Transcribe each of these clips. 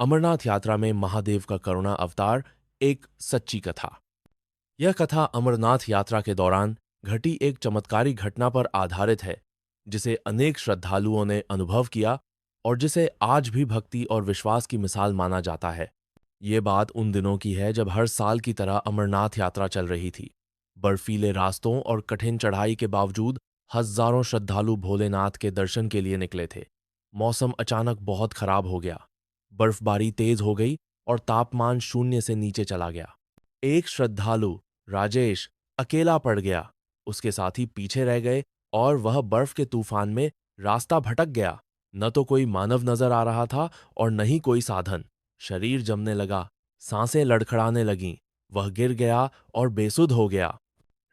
अमरनाथ यात्रा में महादेव का करुणा अवतार, एक सच्ची कथा। यह कथा अमरनाथ यात्रा के दौरान घटी एक चमत्कारी घटना पर आधारित है, जिसे अनेक श्रद्धालुओं ने अनुभव किया और जिसे आज भी भक्ति और विश्वास की मिसाल माना जाता है। ये बात उन दिनों की है जब हर साल की तरह अमरनाथ यात्रा चल रही थी। बर्फीले रास्तों और कठिन चढ़ाई के बावजूद हजारों श्रद्धालु भोलेनाथ के दर्शन के लिए निकले थे। मौसम अचानक बहुत खराब हो गया। बर्फबारी तेज हो गई और तापमान शून्य से नीचे चला गया। एक श्रद्धालु, राजेश, अकेला पड़ गया। उसके साथी पीछे रह गए और वह बर्फ के तूफान में रास्ता भटक गया। न तो कोई मानव नजर आ रहा था और न ही कोई साधन। शरीर जमने लगा, सांसें लड़खड़ाने लगीं। वह गिर गया और बेसुध हो गया।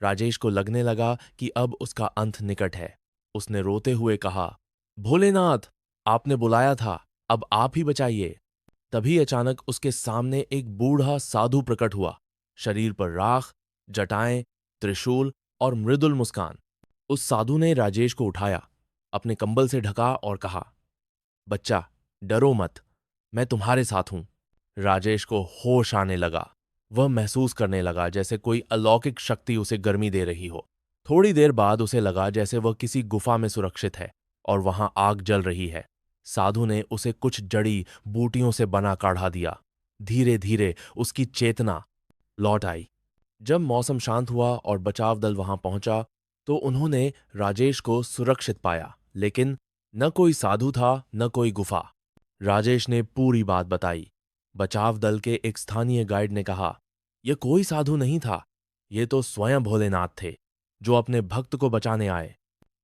राजेश को लगने लगा कि अब उसका अंत निकट है। उसने रोते हुए कहा, भोलेनाथ, आपने बुलाया था, अब आप ही बचाइए। तभी अचानक उसके सामने एक बूढ़ा साधु प्रकट हुआ। शरीर पर राख, जटाएं, त्रिशूल और मृदुल मुस्कान। उस साधु ने राजेश को उठाया, अपने कंबल से ढका और कहा, बच्चा, डरो मत, मैं तुम्हारे साथ हूं। राजेश को होश आने लगा। वह महसूस करने लगा जैसे कोई अलौकिक शक्ति उसे गर्मी दे रही हो। थोड़ी देर बाद उसे लगा जैसे वह किसी गुफा में सुरक्षित है और वहां आग जल रही है। साधु ने उसे कुछ जड़ी बूटियों से बना काढ़ा दिया। धीरे धीरे उसकी चेतना लौट आई। जब मौसम शांत हुआ और बचाव दल वहां पहुंचा तो उन्होंने राजेश को सुरक्षित पाया, लेकिन न कोई साधु था न कोई गुफा। राजेश ने पूरी बात बताई। बचाव दल के एक स्थानीय गाइड ने कहा, यह कोई साधु नहीं था, ये तो स्वयं भोलेनाथ थे, जो अपने भक्त को बचाने आए।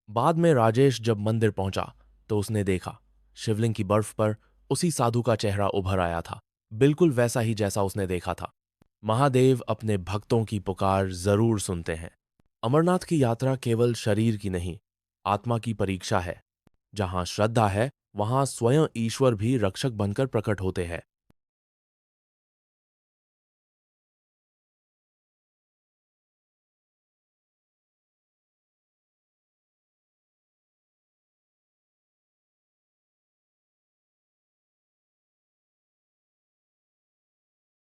बाद में राजेश जब मंदिर पहुंचा तो उसने देखा, शिवलिंग की बर्फ पर उसी साधु का चेहरा उभर आया था, बिल्कुल वैसा ही जैसा उसने देखा था। महादेव अपने भक्तों की पुकार जरूर सुनते हैं। अमरनाथ की यात्रा केवल शरीर की नहीं, आत्मा की परीक्षा है। जहां श्रद्धा है, वहां स्वयं ईश्वर भी रक्षक बनकर प्रकट होते हैं।